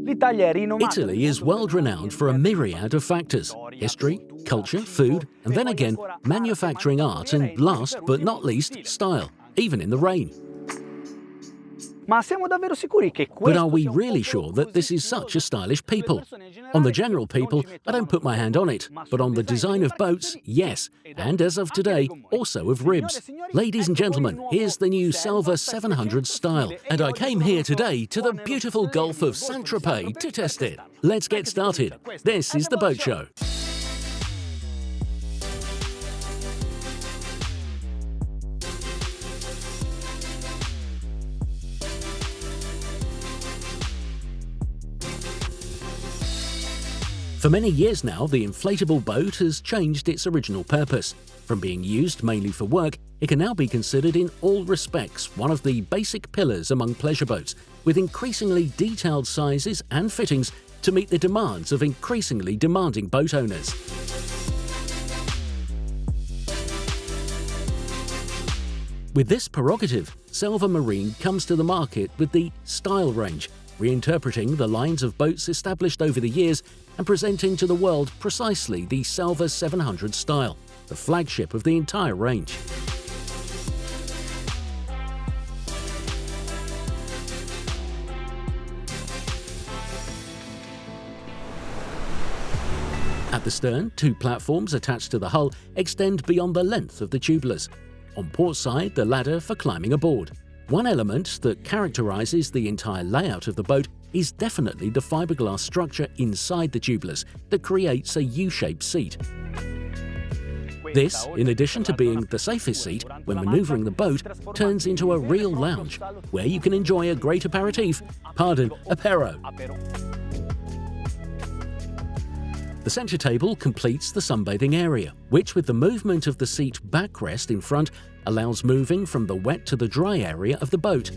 Italy is world-renowned for a myriad of factors: history, culture, food, and then again, manufacturing art, and last but not least, style, even in the rain. But are we really sure that this is such a stylish people? On the general people, I don't put my hand on it, but on the design of boats, yes, and as of today, also of ribs. Ladies and gentlemen, here's the new Selva 700 Stile, and I came here today to the beautiful Gulf of Saint-Tropez to test it. Let's get started. This is the Boat Show. For many years now, the inflatable boat has changed its original purpose. From being used mainly for work, it can now be considered in all respects one of the basic pillars among pleasure boats, with increasingly detailed sizes and fittings to meet the demands of increasingly demanding boat owners. With this prerogative, Selva Marine comes to the market with the Stile range, reinterpreting the lines of boats established over the years and presenting to the world precisely the Selva 700 Stile, the flagship of the entire range. At the stern, two platforms attached to the hull extend beyond the length of the tubulars. On port side, the ladder for climbing aboard. One element that characterizes the entire layout of the boat is definitely the fiberglass structure inside the tubulars that creates a U-shaped seat. This, in addition to being the safest seat when maneuvering the boat, turns into a real lounge where you can enjoy a great aperitif, apero. The center table completes the sunbathing area, which with the movement of the seat backrest in front allows moving from the wet to the dry area of the boat.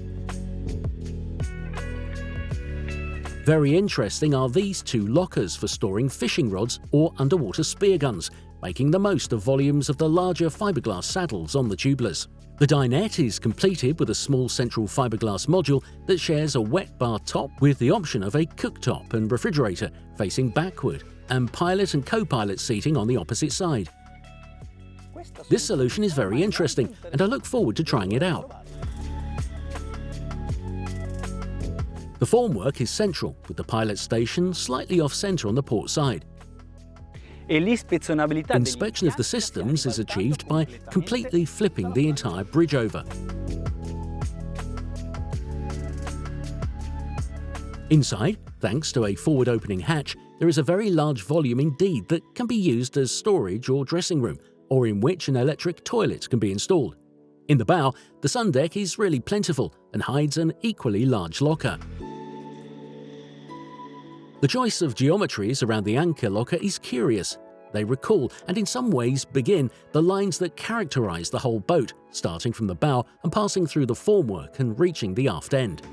Very interesting are these two lockers for storing fishing rods or underwater spear guns, making the most of volumes of the larger fiberglass saddles on the tubulars. The dinette is completed with a small central fiberglass module that shares a wet bar top with the option of a cooktop and refrigerator facing backward, and pilot and co-pilot seating on the opposite side. This solution is very interesting, and I look forward to trying it out. The formwork is central, with the pilot station slightly off-center on the port side. Inspection of the systems is achieved by completely flipping the entire bridge over. Inside, thanks to a forward-opening hatch, there is a very large volume indeed that can be used as storage or dressing room, or in which an electric toilet can be installed. In the bow, the sun deck is really plentiful and hides an equally large locker. The choice of geometries around the anchor locker is curious. They recall, and in some ways begin, the lines that characterize the whole boat, starting from the bow and passing through the formwork and reaching the aft end.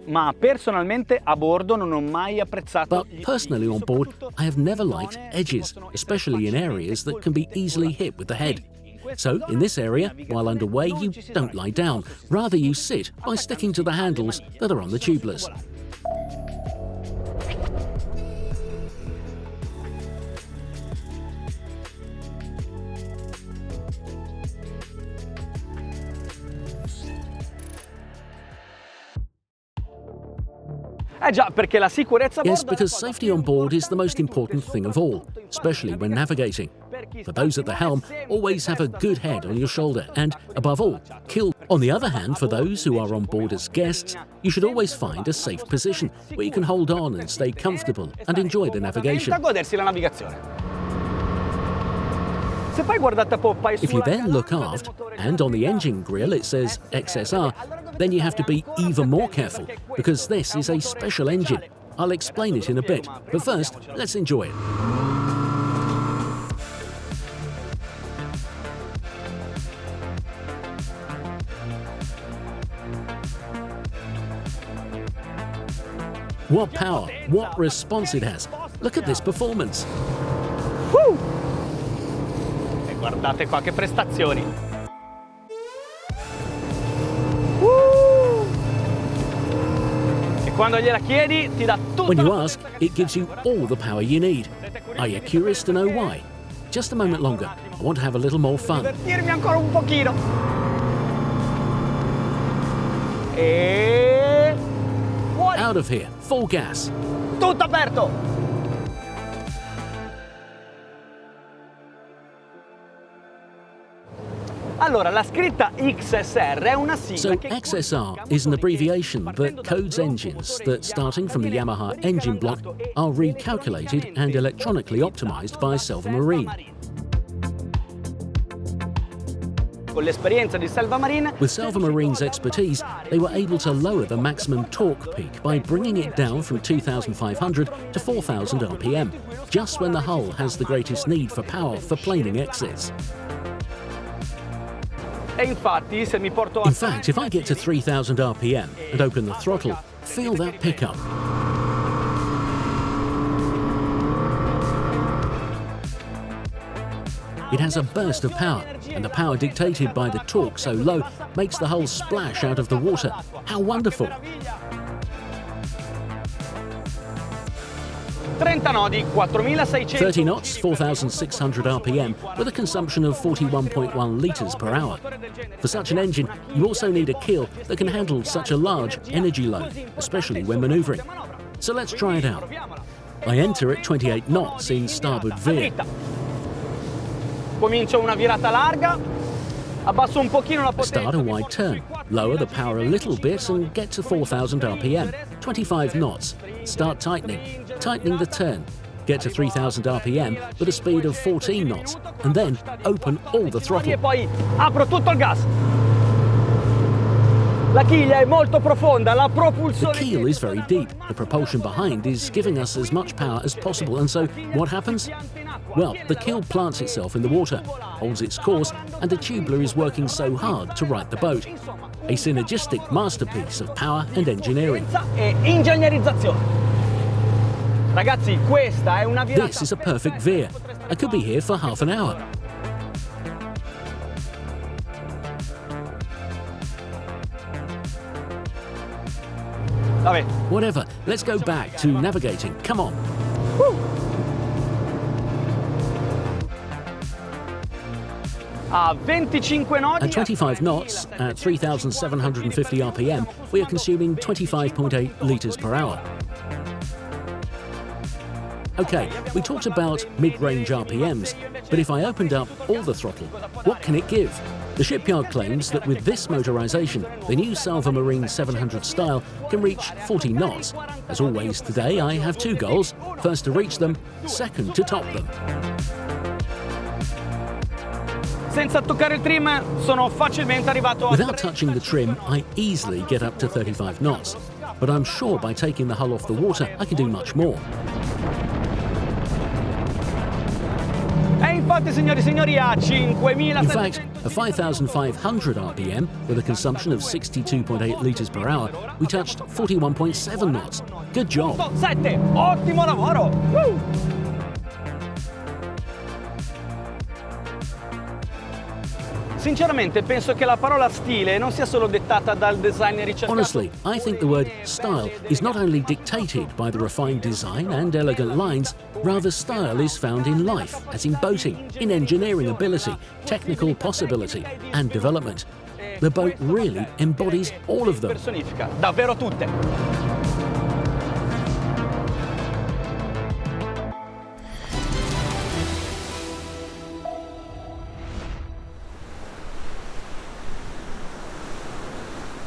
But personally on board, I have never liked edges, especially in areas that can be easily hit with the head. So, in this area, while underway, you don't lie down, rather you sit by sticking to the handles that are on the tubulars. Yes, because safety on board is the most important thing of all, especially when navigating. For those at the helm, always have a good head on your shoulder and, above all, kill. On the other hand, for those who are on board as guests, you should always find a safe position where you can hold on and stay comfortable and enjoy the navigation. If you then look aft, and on the engine grille it says XSR, then you have to be even more careful, because this is a special engine. I'll explain it in a bit, but first, let's enjoy it. What power, what response it has. Look at this performance. Woo! Guardate qua che prestazioni. Woo! quando gliela chiedi ti dà tutto. When you ask, it gives you all the power you need. Are you curious to know why? Just a moment longer. I want to have a little more fun. Divertirmi ancora un pochino. E fuori. Out of here, full gas. Tutto aperto. Allora, la scritta XSR è una sigla So che XSR is an abbreviation that codes engines that, starting from the Yamaha engine block, are recalculated and electronically optimized by Selva Marine. con l'esperienza di Selva Marine. With Selva Marine's expertise, they were able to lower the maximum torque peak by bringing it down from 2,500 to 4,000 RPM, just when the hull has the greatest need for power for planing exits. E infatti, se mi porto a... In fact, if I get to 3,000 RPM and open the throttle, feel that pickup. It has a burst of power, and the power dictated by the torque so low makes the hull splash out of the water. How wonderful! 30 nodi, 4.600. 30 knots, 4,600 RPM, with a consumption of 41.1 litres per hour. For such an engine, you also need a keel that can handle such a large energy load, especially when manoeuvring. So let's try it out. I enter at 28 knots in starboard veer. Comincio una virata larga, abbasso un pochino la potenza. Start a wide turn, lower the power a little bit and get to 4,000 RPM, 25 knots. Start tightening, tightening the turn. Get to 3,000 RPM with a speed of 14 knots, and then open all the throttle. E poi apro tutto il gas. La chiglia è molto profonda, la The propulsione... keel is very deep. The propulsion behind is giving us as much power as possible, and so what happens? Well, the keel plants itself in the water, holds its course, and the tubular is working so hard to right the boat. A synergistic masterpiece of power and engineering. E ingegnerizzazione. Ragazzi, questa è una virata... This is a perfect veer. I could be here for half an hour. Vabbè. Whatever, let's go back to navigating. Come on. A 25 nodi... At 25 knots, at 3,750 RPM, we are consuming 25.8 litres per hour. Okay, we talked about mid-range RPMs, but if I opened up all the throttle, what can it give? The shipyard claims that with this motorization, the new Selva Marine 700 Stile can reach 40 knots. As always today, I have two goals: first to reach them, second to top them. Senza toccare il trim sono facilmente arrivato a... Without touching the trim, I easily get up to 35 knots. But I'm sure by taking the hull off the water, I can do much more. E infatti, signori e signori, a 5.700... In fact, at 5,500 RPM, with a consumption of 62.8 litres per hour, we touched 41.7 knots. Good job. 7, ottimo lavoro! Woo! Sinceramente penso che la parola stile non sia solo dettata dal design ricercato. Honestly, I think the word style is not only dictated by the refined design and elegant lines, rather style is found in life, as in boating, in engineering ability, technical possibility and development. The boat really embodies all of them. Personifica davvero tutte.